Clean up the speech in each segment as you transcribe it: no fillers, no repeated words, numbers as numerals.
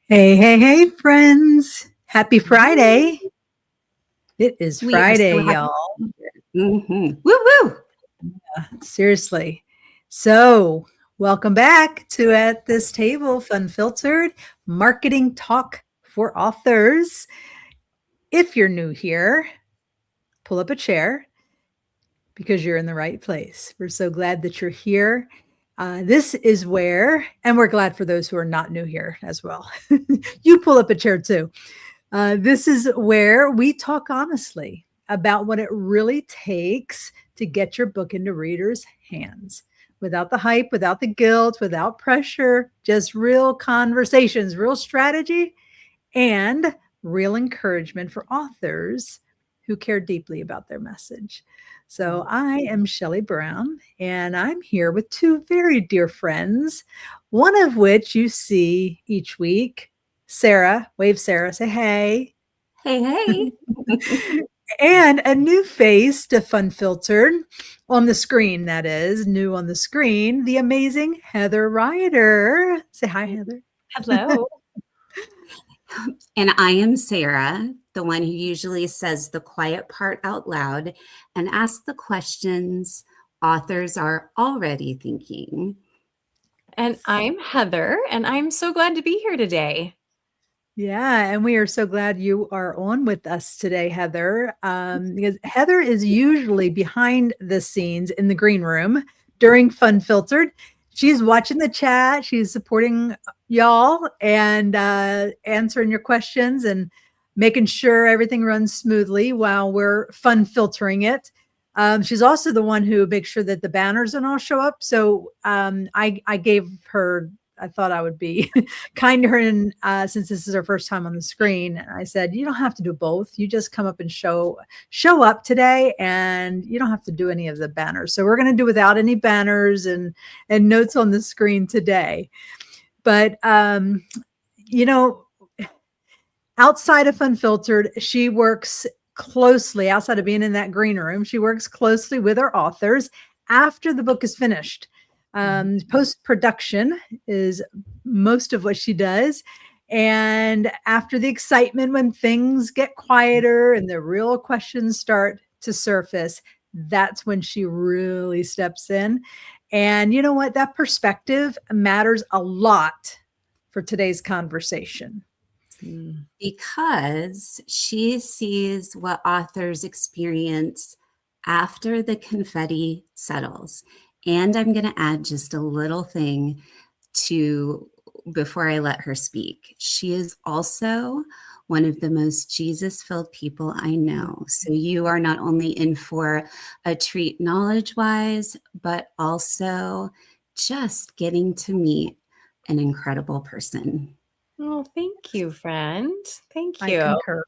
Hey, hey, hey, friends. Happy Friday. It is We are Friday, so happy y'all. to be here. Woo woo! Seriously. So, welcome back to At This Table, fUNfiltered, marketing talk for authors. If you're new here, pull up a chair because you're in the right place. We're so glad that you're here. This is where, and we're glad for those who are not new here as well. You pull up a chair too. This is where we talk honestly about what it really takes to get your book into readers' hands without the hype, without the guilt, without pressure, just real conversations, real strategy, and real encouragement for authors who care deeply about their message. So I am Shelley Brown, and I'm here with two very dear friends, one of which you see each week. Sarah, wave Sarah, say hey. Hey, hey. And a new face to fUNfiltered on the screen, that is, new on the screen, the amazing Heather Ryder. Say hi, Heather. Hello. And I am Sarah, the one who usually says the quiet part out loud and asks the questions authors are already thinking. And I'm Heather, and I'm so glad to be here today. Yeah, and we are so glad you are on with us today, Heather, because Heather is usually behind the scenes in the green room during fUNfiltered. She's watching the chat, she's supporting y'all and answering your questions and making sure everything runs smoothly while we're fUNfiltering it. She's also the one who makes sure that the banners don't all show up. So I gave her, I thought I would be kind to her, and since this is her first time on the screen, I said, you don't have to do both. You just come up and show up today, and you don't have to do any of the banners. So we're going to do without any banners and notes on the screen today. But outside of fUNfiltered, she works closely, outside of being in that green room, she works closely with our authors after the book is finished. Post-production is most of what she does. And after the excitement, when things get quieter and the real questions start to surface, that's when she really steps in. And you know what? That perspective matters a lot for today's conversation. Because she sees what authors experience after the confetti settles. And I'm going to add just a little thing before I let her speak. She is also one of the most Jesus-filled people I know. So you are not only in for a treat knowledge-wise, but also just getting to meet an incredible person. Well, thank you, friend. Thank I you. concur.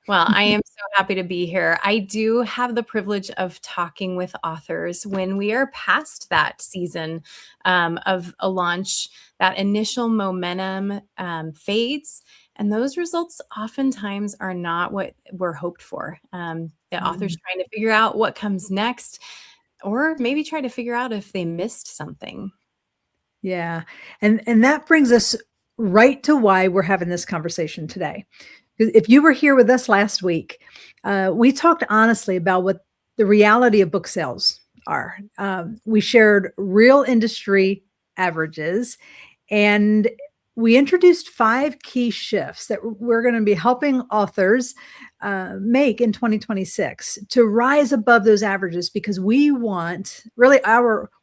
Well, I am so happy to be here. I do have the privilege of talking with authors when we are past that season of a launch. That initial momentum fades, and those results oftentimes are not what we're hoped for. The author's trying to figure out what comes next, or maybe try to figure out if they missed something. Yeah. And that brings us right to why we're having this conversation today. If you were here with us last week, we talked honestly about what the reality of book sales are. We shared real industry averages, and we introduced 5 key shifts that we're going to be helping authors make in 2026 to rise above those averages, because we want, really,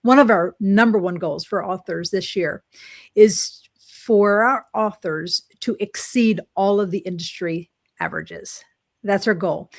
one of our number one goals for authors this year is for our authors to exceed all of the industry averages. That's our goal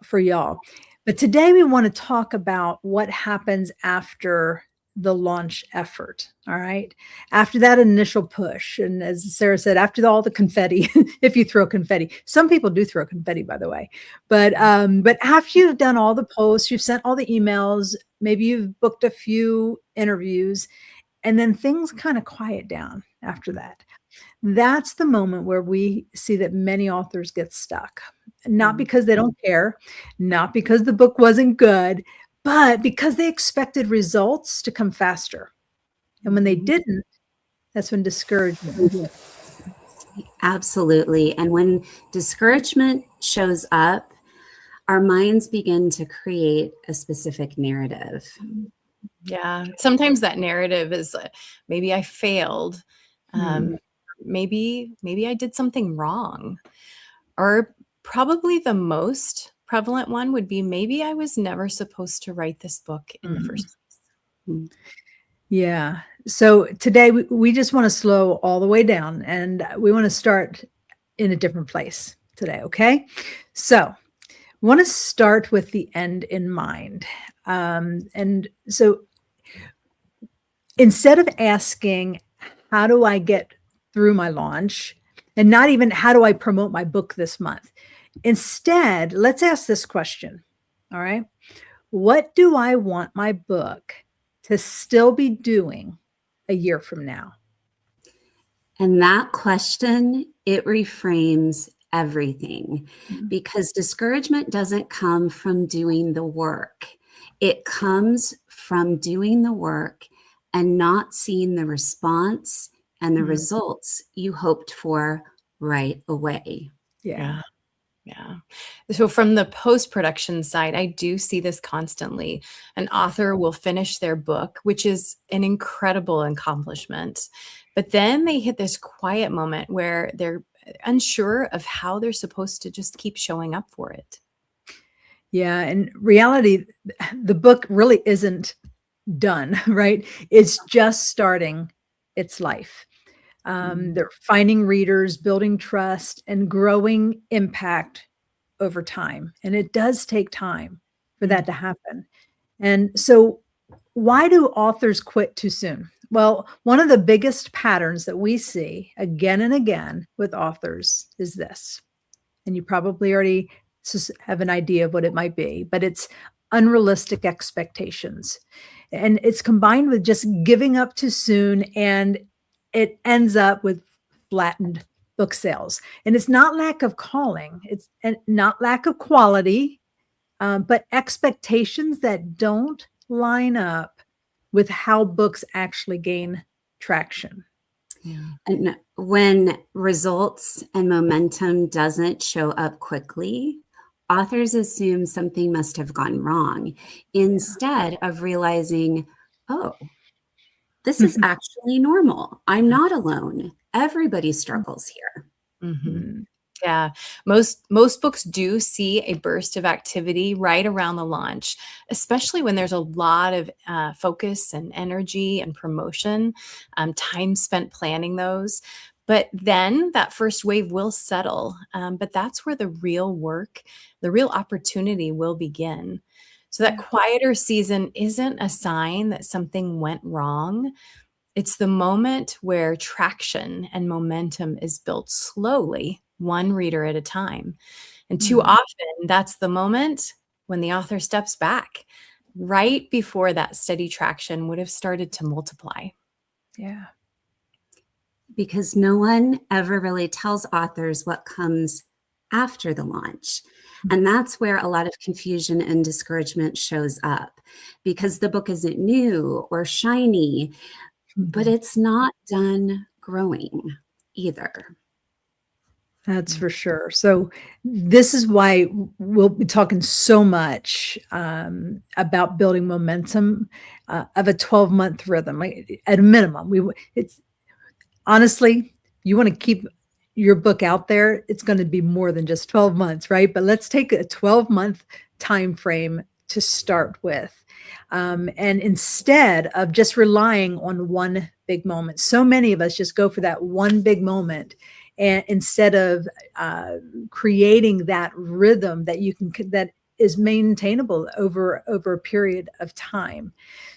for y'all. But today we want to talk about what happens after the launch effort. All right. After that initial push. And as Sarah said, after all the confetti, if you throw confetti, some people do throw confetti, by the way. But after you've done all the posts, you've sent all the emails, maybe you've booked a few interviews, and then things kind of quiet down after that. That's the moment where we see that many authors get stuck, not because they don't care, not because the book wasn't good, but because they expected results to come faster. And when they didn't, that's when discouragement. Absolutely. And when discouragement shows up, our minds begin to create a specific narrative. Yeah. Sometimes that narrative is maybe I failed. Maybe I did something wrong. Or probably the most prevalent one would be maybe I was never supposed to write this book in the first place. Yeah. So today we just want to slow all the way down, and we want to start in a different place today. Okay. So we want to start with the end in mind. And so instead of asking, how do I get through my launch? And not even how do I promote my book this month? Instead, let's ask this question. All right. What do I want my book to still be doing a year from now? And that question, it reframes everything, because discouragement doesn't come from doing the work. It comes from doing the work and not seeing the response and the results you hoped for right away. Yeah. Yeah. So from the post-production side, I do see this constantly. An author will finish their book, which is an incredible accomplishment. But then they hit this quiet moment where they're unsure of how they're supposed to just keep showing up for it. Yeah. In reality, the book really isn't done, right? It's just starting its life. They're finding readers, building trust, and growing impact over time. And it does take time for that to happen. And so, why do authors quit too soon? Well, one of the biggest patterns that we see again and again with authors is this. And you probably already have an idea of what it might be, but it's unrealistic expectations. And it's combined with just giving up too soon, and it ends up with flattened book sales. And it's not lack of calling, it's not lack of quality, but expectations that don't line up with how books actually gain traction. Yeah. And when results and momentum doesn't show up quickly, authors assume something must have gone wrong instead of realizing, oh, this is actually normal. I'm not alone. Everybody struggles here. Yeah, most books do see a burst of activity right around the launch, especially when there's a lot of focus and energy and promotion, time spent planning those. But then that first wave will settle. But that's where the real work, the real opportunity will begin. So that quieter season isn't a sign that something went wrong. It's the moment where traction and momentum is built slowly, one reader at a time. And too often, that's the moment when the author steps back, right before that steady traction would have started to multiply. Yeah. Because no one ever really tells authors what comes after the launch. And that's where a lot of confusion and discouragement shows up, because the book isn't new or shiny, but it's not done growing either. That's for sure. So this is why we'll be talking so much about building momentum of a 12-month rhythm. At a minimum, it's honestly, you want to keep your book out there. It's going to be more than just 12 months, right? But let's take a 12-month time frame to start with. And instead of just relying on one big moment, so many of us just go for that one big moment, and instead of creating that rhythm that that is maintainable over a period of time.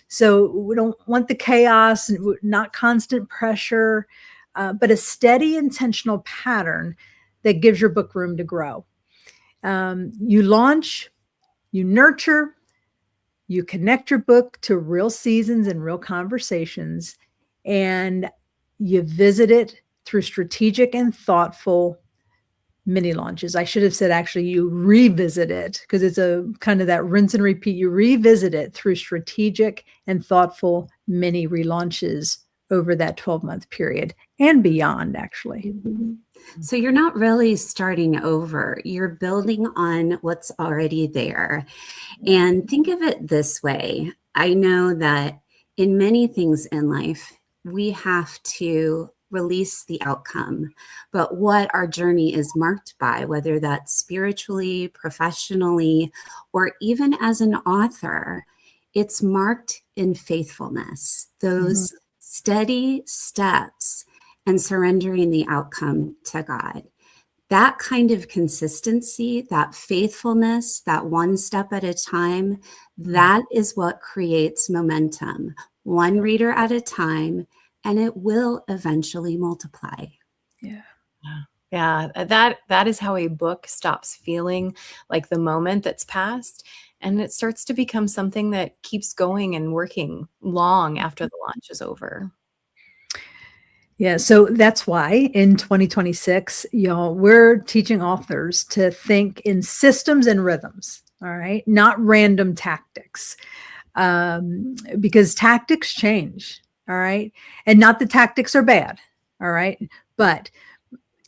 So we don't want the chaos, and not constant pressure, but a steady, intentional pattern that gives your book room to grow. You launch, you nurture, you connect your book to real seasons and real conversations, and you visit it through strategic and thoughtful mini launches. I should have said, actually, you revisit it, because it's a kind of that rinse and repeat. You revisit it through strategic and thoughtful mini relaunches over that 12-month period and beyond, actually. So you're not really starting over. You're building on what's already there. And think of it this way. I know that in many things in life, we have to release the outcome, but what our journey is marked by, whether that's spiritually, professionally, or even as an author, it's marked in faithfulness, those steady steps and surrendering the outcome to God. That kind of consistency, that faithfulness, that one step at a time, that is what creates momentum, one reader at a time, and it will eventually multiply. Yeah. Yeah, that is how a book stops feeling like the moment that's passed, and it starts to become something that keeps going and working long after the launch is over. Yeah, so that's why in 2026, we're teaching authors to think in systems and rhythms, all right, not random tactics, because tactics change, all right, and not the tactics are bad, all right, but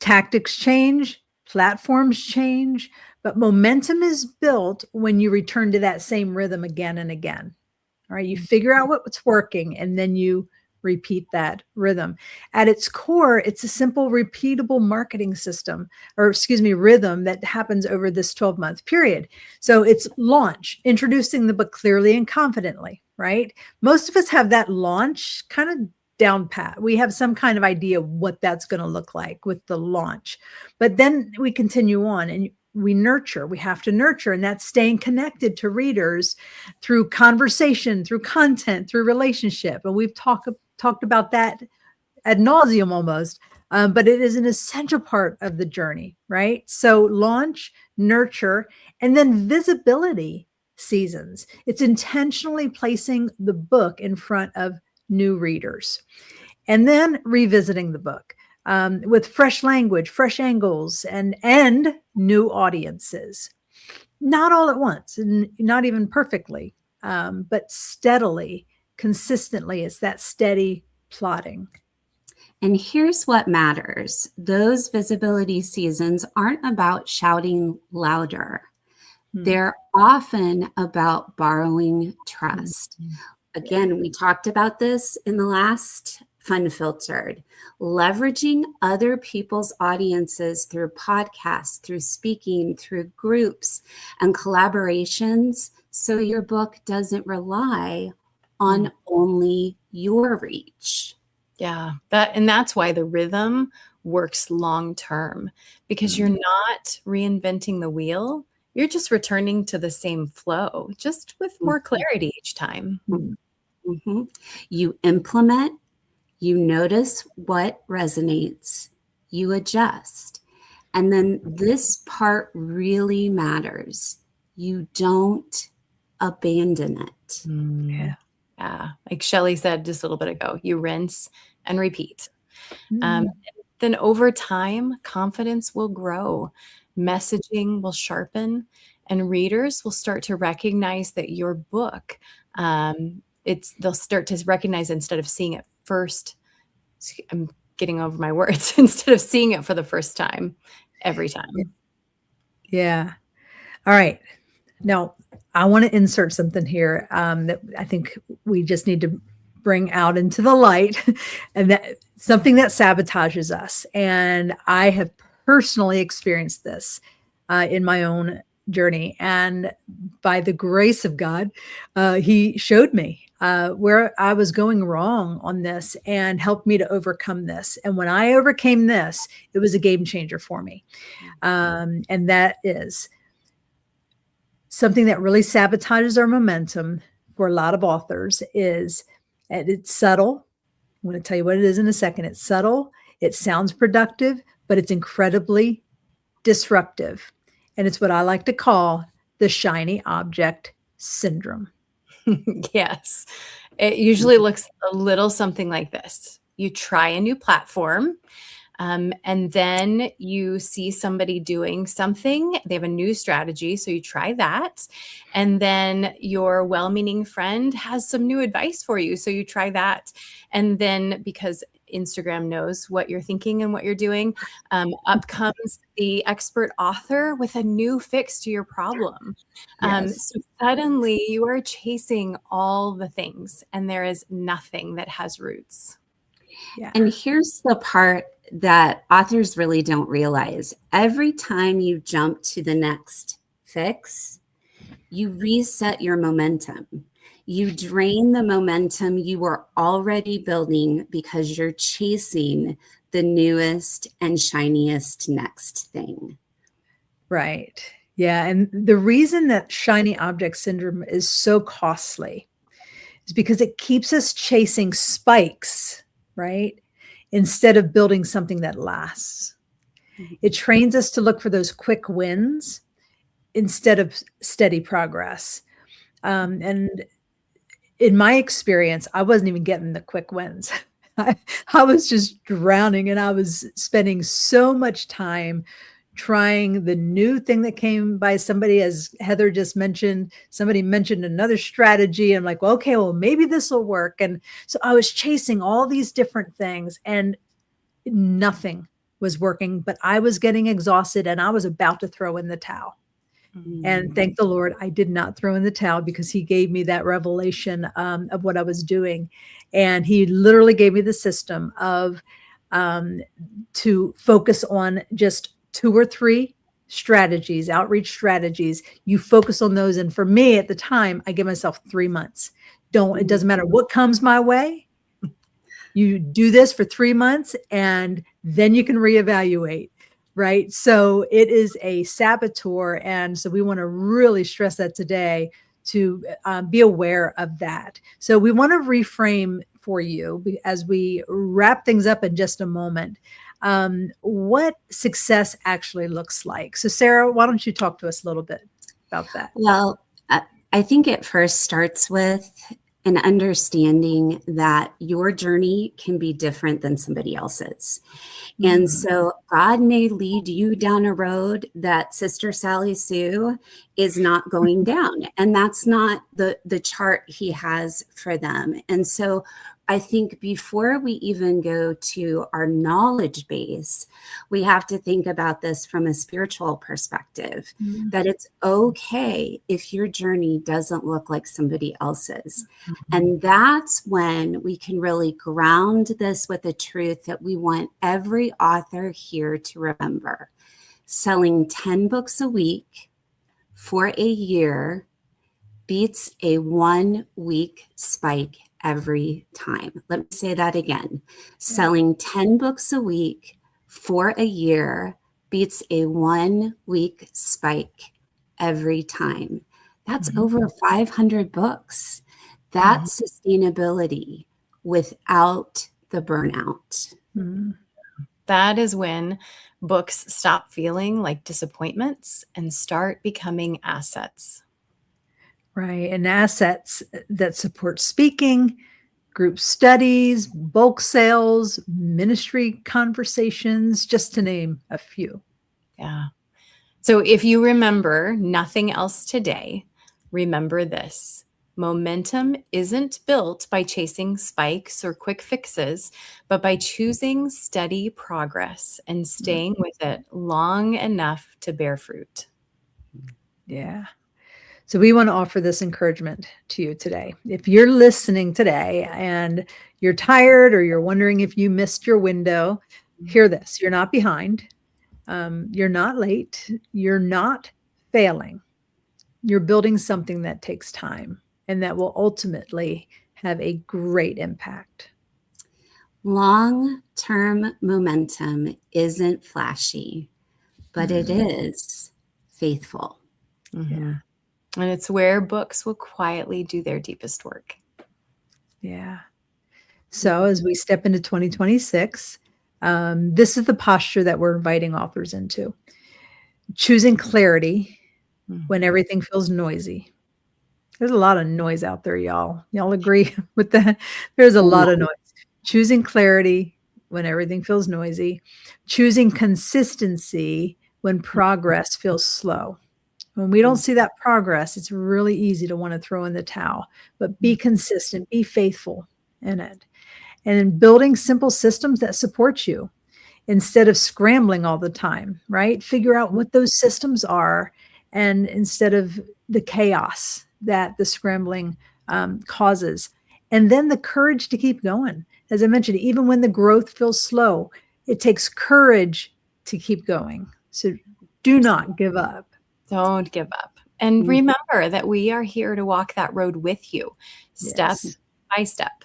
tactics change, platforms change, but momentum is built when you return to that same rhythm again and again. All right, you figure out what's working and then you repeat that rhythm. At its core, it's a simple, repeatable marketing system, or excuse me, rhythm that happens over this 12-month period. So it's launch, introducing the book clearly and confidently, right? Most of us have that launch kind of down pat. We have some kind of idea what that's going to look like with the launch, but then we continue on and we have to nurture, and that's staying connected to readers through conversation, through content, through relationship. And we've talked about that ad nauseum almost, but it is an essential part of the journey, right? So launch, nurture, and then visibility seasons. It's intentionally placing the book in front of new readers, and then revisiting the book with fresh language, fresh angles, and new audiences. Not all at once, and not even perfectly, but steadily, consistently. It's that steady plotting. And here's what matters. Those visibility seasons aren't about shouting louder. They're often about borrowing trust. Again, we talked about this in the last fUNfiltered, leveraging other people's audiences through podcasts, through speaking, through groups and collaborations, so your book doesn't rely on only your reach. Yeah, that's why the rhythm works long term, because you're not reinventing the wheel. You're just returning to the same flow, just with more clarity each time. You implement, you notice what resonates, you adjust. And then this part really matters. You don't abandon it. Yeah. Like Shelley said just a little bit ago, you rinse and repeat. Then over time, confidence will grow, messaging will sharpen, and readers will start to recognize that your book, they'll start to recognize, instead of seeing it first, I'm getting over my words, instead of seeing it for the first time, every time. Yeah. All right. Now, I want to insert something here that I think we just need to bring out into the light, and that something that sabotages us. And I have personally experienced this in my own journey. And by the grace of God, he showed me where I was going wrong on this and helped me to overcome this. And when I overcame this, it was a game changer for me. And that is something that really sabotages our momentum for a lot of authors. And it's subtle. I'm going to tell you what it is in a second. It's subtle. It sounds productive, but it's incredibly disruptive. And it's what I like to call the shiny object syndrome. Yes. It usually looks a little something like this. You try a new platform, And then you see somebody doing something, they have a new strategy, so you try that. And then your well-meaning friend has some new advice for you, so you try that. And then, because Instagram knows what you're thinking and what you're doing, up comes the expert author with a new fix to your problem. Yes. So suddenly you are chasing all the things, and there is nothing that has roots. Yeah. And here's the part that authors really don't realize. Every time you jump to the next fix, you reset your momentum. You drain the momentum you were already building because you're chasing the newest and shiniest next thing. Right. Yeah. And the reason that shiny object syndrome is so costly is because it keeps us chasing spikes, right? Instead of building something that lasts. It trains us to look for those quick wins instead of steady progress. And in my experience, I wasn't even getting the quick wins. I was just drowning, and I was spending so much time trying the new thing that came by. Somebody, as Heather just mentioned, somebody mentioned another strategy. I'm like, well, okay, well, maybe this will work. And so I was chasing all these different things, and nothing was working, but I was getting exhausted, and I was about to throw in the towel. And thank the Lord, I did not throw in the towel, because he gave me that revelation of what I was doing. And he literally gave me the system of to focus on just 2 or 3 strategies, outreach strategies. You focus on those. And for me at the time, I give myself 3 months. It doesn't matter what comes my way. You do this for 3 months, and then you can reevaluate. Right. So it is a saboteur. And so we want to really stress that today, to be aware of that. So we want to reframe for you as we wrap things up in just a moment, what success actually looks like. So Sarah, why don't you talk to us a little bit about that? Well, I think it first starts with an understanding that your journey can be different than somebody else's. And so God may lead you down a road that Sister Sally Sue is not going down. And that's not the chart he has for them. And so I think before we even go to our knowledge base, we have to think about this from a spiritual perspective, that it's okay if your journey doesn't look like somebody else's. And that's when we can really ground this with the truth that we want every author here to remember. Selling 10 books a week for a year beats a 1-week spike every time. Let me say that again. Selling 10 books a week for a year beats a 1-week spike every time. That's over 500 books. That's sustainability without the burnout. That is when books stop feeling like disappointments and start becoming assets. Right. And assets that support speaking, group studies, bulk sales, ministry conversations, just to name a few. Yeah. So if you remember nothing else today, remember this. Momentum isn't built by chasing spikes or quick fixes, but by choosing steady progress and staying with it long enough to bear fruit. Yeah. So we want to offer this encouragement to you today. If you're listening today and you're tired, or you're wondering if you missed your window, hear this. You're not behind. You're not late. You're not failing. You're building something that takes time and that will ultimately have a great impact. Long-term momentum isn't flashy, but it is faithful. Yeah. And it's where books will quietly do their deepest work. Yeah. So as we step into 2026, this is the posture that we're inviting authors into. Choosing clarity when everything feels noisy. There's a lot of noise out there, y'all. Y'all agree with that? There's a lot of noise. Choosing clarity when everything feels noisy, choosing consistency when progress feels slow. When we don't see that progress, it's really easy to want to throw in the towel, but be consistent, be faithful in it. And then building simple systems that support you instead of scrambling all the time, right? Figure out what those systems are, and instead of the chaos that the scrambling causes. And then the courage to keep going. As I mentioned, even when the growth feels slow, it takes courage to keep going. So do not give up. Don't give up. And remember that we are here to walk that road with you, step by step.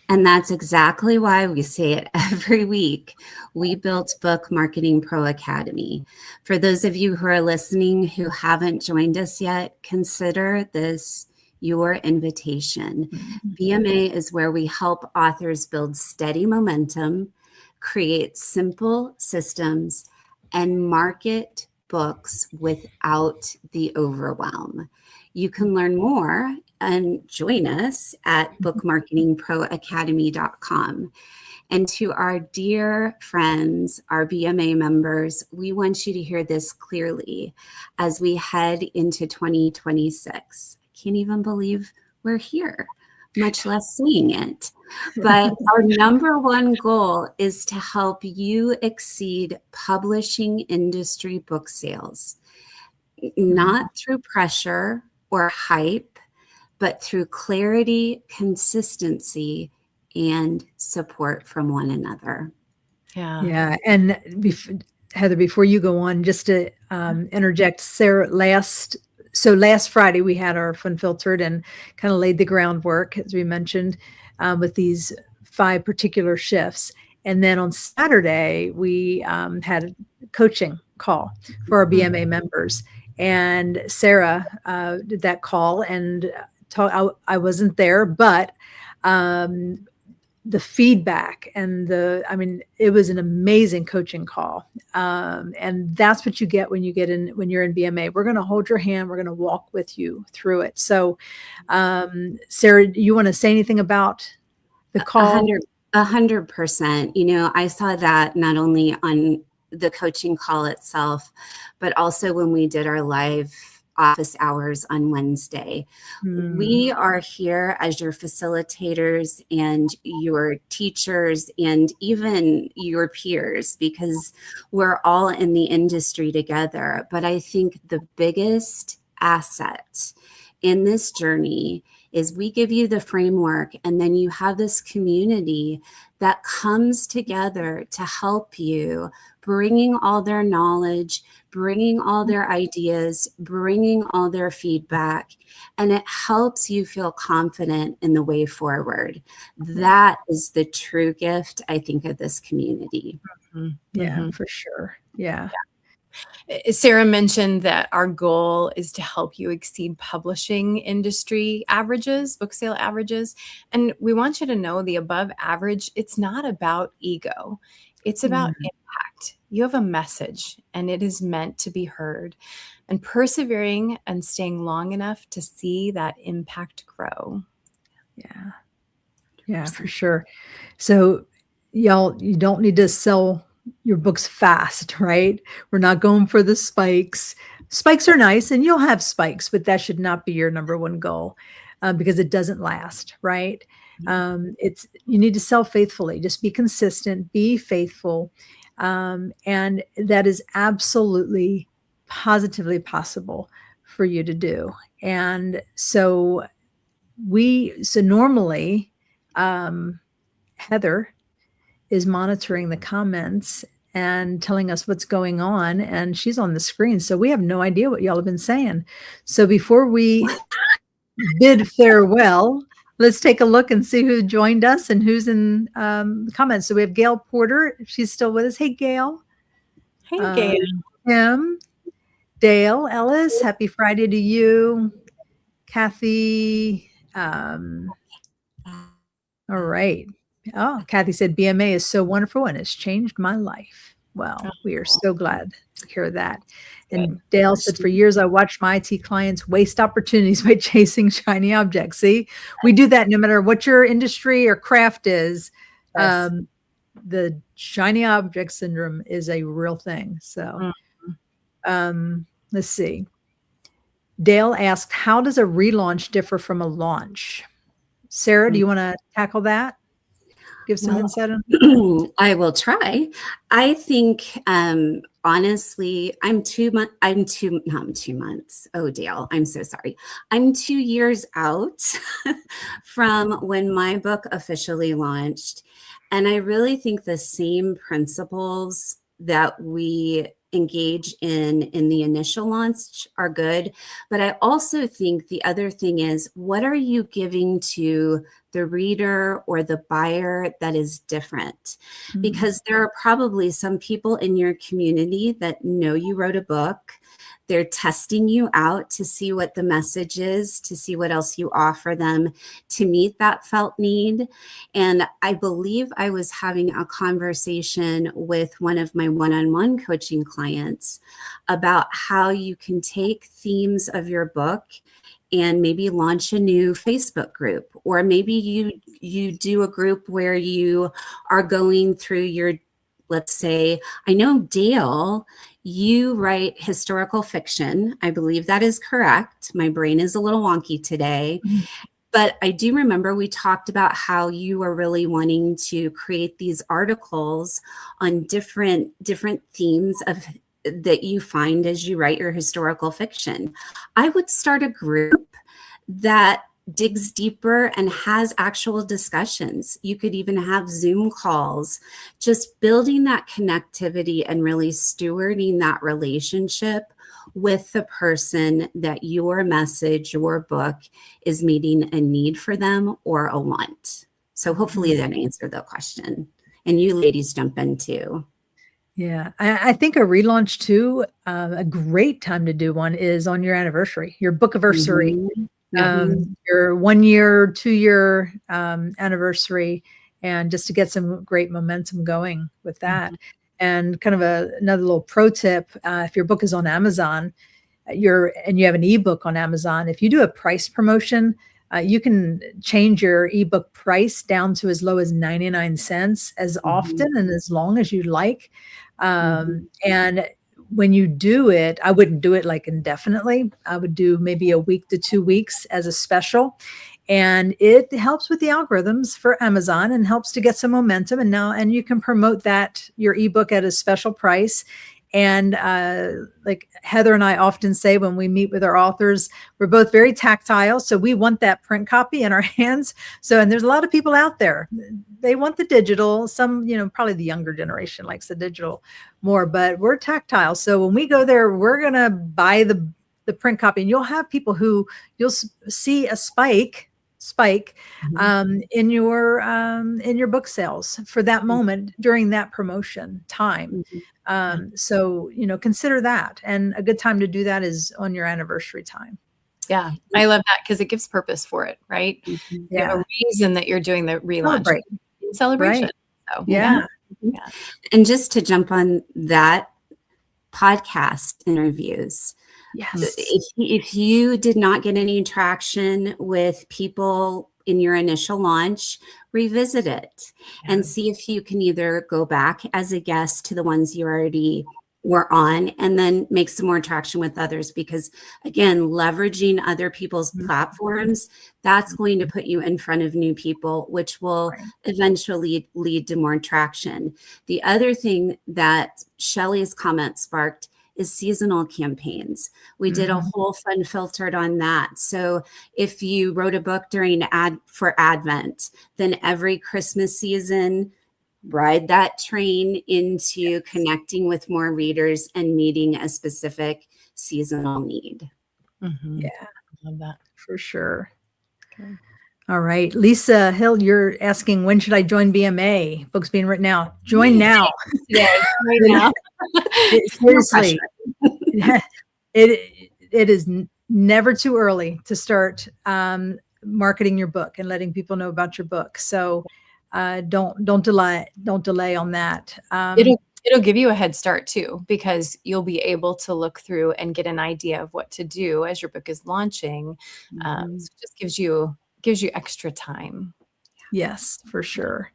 And that's exactly why we say it every week. We built Book Marketing Pro Academy. For those of you who are listening who haven't joined us yet, consider this your invitation. BMA is where we help authors build steady momentum, create simple systems, and market books without the overwhelm. You can learn more and join us at bookmarketingproacademy.com. And to our dear friends, our BMA members, we want you to hear this clearly as we head into 2026. I can't even believe we're here, much less seeing it. But our number one goal is to help you exceed publishing industry book sales, not through pressure or hype, but through clarity, consistency, and support from one another. Yeah. And Heather, before you go on, just to interject, Sarah, last Friday we had our fUNfiltered and kind of laid the groundwork, as we mentioned, with these 5 particular shifts. And then on Saturday, we had a coaching call for our BMA members. And Sarah did that call, and I wasn't there, but the feedback and it was an amazing coaching call. And that's what you get when you're in BMA. We're going to hold your hand. We're going to walk with you through it. So, Sarah, you want to say anything about the call? 100%. You know, I saw that not only on the coaching call itself, but also when we did our live office hours on Wednesday. We are here as your facilitators and your teachers and even your peers, because we're all in the industry together. But I think the biggest asset in this journey is we give you the framework, and then you have this community that comes together to help you, bringing all their knowledge, bringing all their ideas, bringing all their feedback, and it helps you feel confident in the way forward. That is the true gift, I think, of this community. Yeah, for sure. Yeah. Sarah mentioned that our goal is to help you exceed publishing industry averages, book sale averages. And we want you to know the above average, it's not about ego. It's about impact. You have a message, and it is meant to be heard. And persevering and staying long enough to see that impact grow. Yeah, for sure. So y'all, you don't need to sell your books fast, right? We're not going for the spikes. Spikes are nice, and you'll have spikes, but that should not be your number one goal, because it doesn't last, right? You need to sell faithfully. Just be consistent, be faithful, and that is absolutely, positively possible for you to do. And so normally, Heather is monitoring the comments and telling us what's going on, and she's on the screen, so we have no idea what y'all have been saying. So before we bid farewell, let's take a look and see who joined us and who's in the comments. So we have Gail Porter. She's still with us. Hey, Gail. Hey, Gail. Tim, Dale Ellis, happy Friday to you. Kathy. All right. Oh, Kathy said BMA is so wonderful and it's changed my life. Well, we are so glad to hear that. And Dale said, for years, I watched my IT clients waste opportunities by chasing shiny objects. See, we do that no matter what your industry or craft is. Yes. the shiny object syndrome is a real thing. So, let's see. Dale asked, how does a relaunch differ from a launch? Sarah, do you want to tackle that? Give some Well, insight on I will try. I think, honestly, I'm 2 months. Oh, Dale, I'm so sorry. I'm 2 years out from when my book officially launched. And I really think the same principles that we engage in the initial launch are good. But I also think the other thing is, what are you giving to the reader or the buyer that is different? Because there are probably some people in your community that know you wrote a book. They're testing you out to see what the message is, to see what else you offer them to meet that felt need. And I believe I was having a conversation with one of my one-on-one coaching clients about how you can take themes of your book and maybe launch a new Facebook group, or maybe you do a group where you are going through your, let's say, I know Dale, you write historical fiction. I believe that is correct. My brain is a little wonky today. But I do remember we talked about how you are really wanting to create these articles on different themes of that you find as you write your historical fiction. I would start a group that digs deeper and has actual discussions. You could even have Zoom calls, just building that connectivity and really stewarding that relationship with the person that your message, your book is meeting a need for them or a want. So hopefully that answered the question. And you ladies jump in too. Yeah, I think a relaunch too, a great time to do one is on your anniversary, your book anniversary, your 1 year, 2 year anniversary, and just to get some great momentum going with that. And kind of another little pro tip, if your book is on Amazon, and you have an ebook on Amazon, if you do a price promotion, you can change your ebook price down to as low as 99 cents as often and as long as you like. And when you do it, I wouldn't do it like indefinitely. I would do maybe a week to 2 weeks as a special. And it helps with the algorithms for Amazon and helps to get some momentum. And you can promote your ebook at a special price. And like Heather and I often say when we meet with our authors, we're both very tactile. So we want that print copy in our hands. And there's a lot of people out there. They want the digital. Some, probably the younger generation likes the digital more, but we're tactile. So when we go there, we're going to buy the print copy, and you'll have people who you'll see a spike in your book sales for that moment during that promotion time. So, consider that. And a good time to do that is on your anniversary time. Yeah, I love that because it gives purpose for it, right? You have a reason that you're doing the relaunch. Celebration. Right. So, yeah. And just to jump on that, podcast interviews. Yes. If you did not get any traction with people in your initial launch, revisit it and see if you can either go back as a guest to the ones you already were on and then make some more traction with others. Because again, leveraging other people's platforms, that's going to put you in front of new people, which will eventually lead to more traction. The other thing that Shelley's comment sparked is seasonal campaigns. We did a whole fUNfiltered on that. So if you wrote a book for Advent, then every Christmas season, ride that train into connecting with more readers and meeting a specific seasonal need. Yeah, I love that for sure. Okay. All right. Lisa Hill, you're asking, when should I join BMA? Book's being written now. Join now. Today, right now. Seriously. It is never too early to start marketing your book and letting people know about your book. So don't delay on that. It'll give you a head start too, because you'll be able to look through and get an idea of what to do as your book is launching. So it just gives you extra time. Yes, for sure.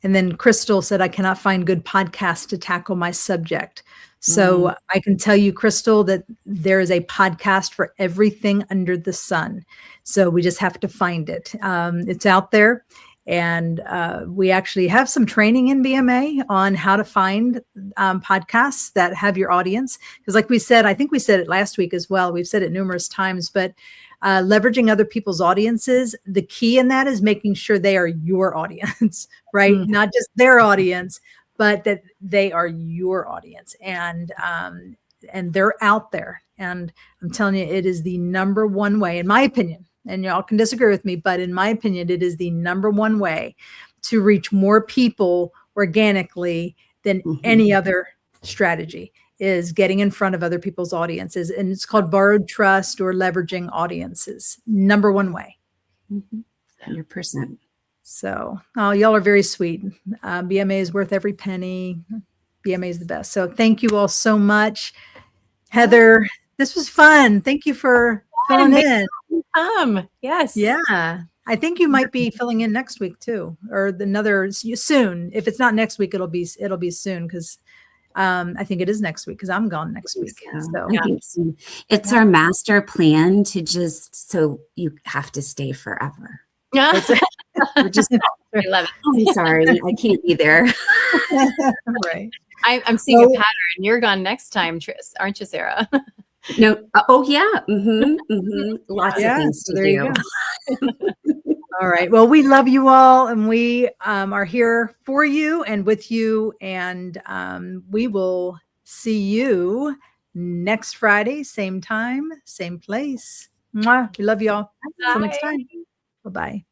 And then Crystal said, I cannot find good podcasts to tackle my subject. So I can tell you, Crystal, that there is a podcast for everything under the sun. So we just have to find it. It's out there. And we actually have some training in BMA on how to find podcasts that have your audience. Because like we said, I think we said it last week as well. We've said it numerous times, but leveraging other people's audiences, the key in that is making sure they are your audience, right? Not just their audience, but that they are your audience. And they're out there. And I'm telling you, it is the number one way, in my opinion, and y'all can disagree with me, but in my opinion, it is the number one way to reach more people organically than any other strategy, is getting in front of other people's audiences. And it's called borrowed trust or leveraging audiences. Number one way. 100%. So, y'all are very sweet. BMA is worth every penny. BMA is the best. So thank you all so much. Heather, this was fun. Thank you for filling in. Yes. Yeah. I think you might be filling in next week too, or soon. If it's not next week, it'll be soon, because I think it is next week, because I'm gone next week. So I think so. It's our master plan to just, so you have to stay forever. We're just, I love it. oh, I'm sorry, I can't be there. right. I'm seeing a pattern. You're gone next time, Tris, aren't you, Sarah? No. Oh, yeah. Lots of things to do. All right. Well, we love you all, and we are here for you and with you. And we will see you next Friday, same time, same place. Mwah. We love you all. Until next time. Bye-bye.